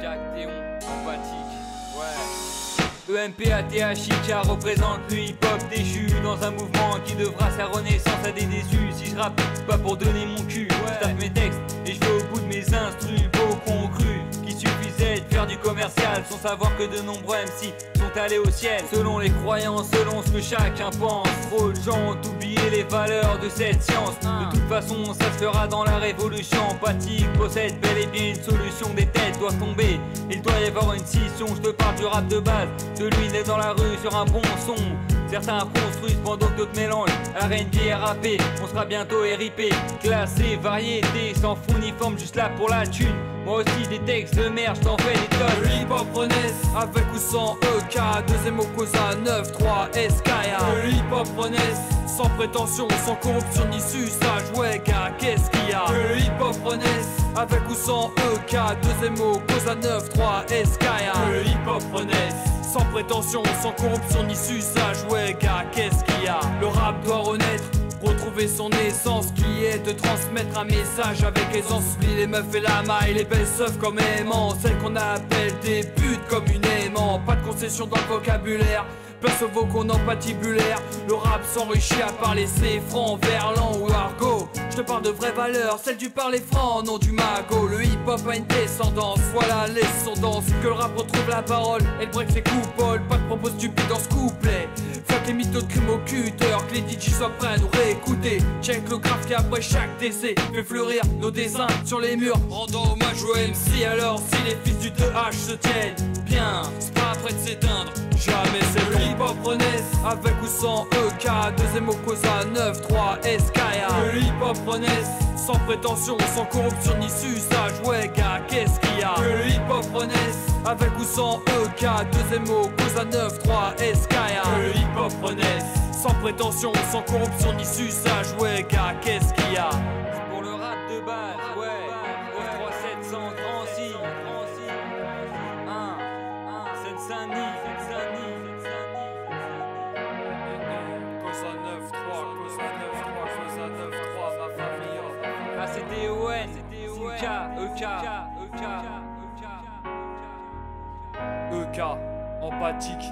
Cactéon, empathique, ouais. EMPATHIK représente le hip-hop déchu dans un mouvement qui devra sa renaissance à des déçus. Si je rappe, pas pour donner mon cul, je tape mes textes et je vais au bout de mes instrus. Beaucoup ont cru qu'il suffisait de faire du commercial sans savoir que de nombreux MC sont allés au ciel selon les croyances, selon ce que chacun pense. Trop de gens ont oublié les valeurs de cette science. De toute façon ça se fera dans la révolution. Empathique possède bel et bien une solution. Des têtes doivent tomber, il doit y avoir une scission. Je te parle du rap de base, celui né dans la rue sur un bon son. Certains construisent pendant que d'autres mélangent R&B et RAP. On sera bientôt RIP, classé, variété, sans fond ni forme, juste là pour la thune. Moi aussi des textes de merde, j't'en fais des tonnes. Le hip-hop renaisse, avec ou sans EK, deuxième au Cosa 9-3 SKA. Le hip-hop renaisse, sans prétention, sans corruption ni suçage, ouais gars, qu'est-ce qu'il y a? Le hip-hop renaisse, avec ou sans EK, deuxième au Cosa 9-3 SKA. Le hip-hop renaisse, sans prétention, sans corruption ni suçage, ouais gars, qu'est-ce qu'il y a? Le rap doit renaître, retrouver son essence qui est de transmettre un message avec aisance. Oublie les meufs et la maille, les belles seufs comme aimants, celles qu'on appelle des putes communément. Pas de concession dans le vocabulaire, place au vocaux non patibulaire. Le rap s'enrichit à parler ses francs, verlan ou argot. Je te parle de vraies valeurs, celles du parler franc, non du magot. Le hip-hop a une descendance, voilà l'essence. Que le rap retrouve la parole, elle break ses coupoles. Pas de propos stupides dans ce couplet. Fuck les mythos de crime au cutter, que les DJ soient prêts à nous réécouter. Check le graphe qui après chaque décès fait fleurir nos dessins sur les murs, rendant hommage au MC. Alors si les fils du 2H se tiennent bien, c'est pas prêt de s'éteindre, jamais c'est le hip-hop renaisse, avec ou sans EK, deuxième au Cosa 9-3 SKA. Le hip-hop renaisse, sans prétention, sans corruption ni suçage, ouais gars, qu'est-ce qu'il y a? Le hip-hop renaisse, avec ou sans EK, deuxième au Cosa 9-3 SKA. Le hip-hop renaisse, sans prétention, sans corruption ni suçage, ouais gars, qu'est-ce qu'il y a? Pour le rap de base, ouais. Au 3700 Drancy, Seine-Saint-Denis. Cosa 9-3, Cosa 9-3, Cosa 9-3, ma famille. Ah c'était ON, EK. EK, empathique.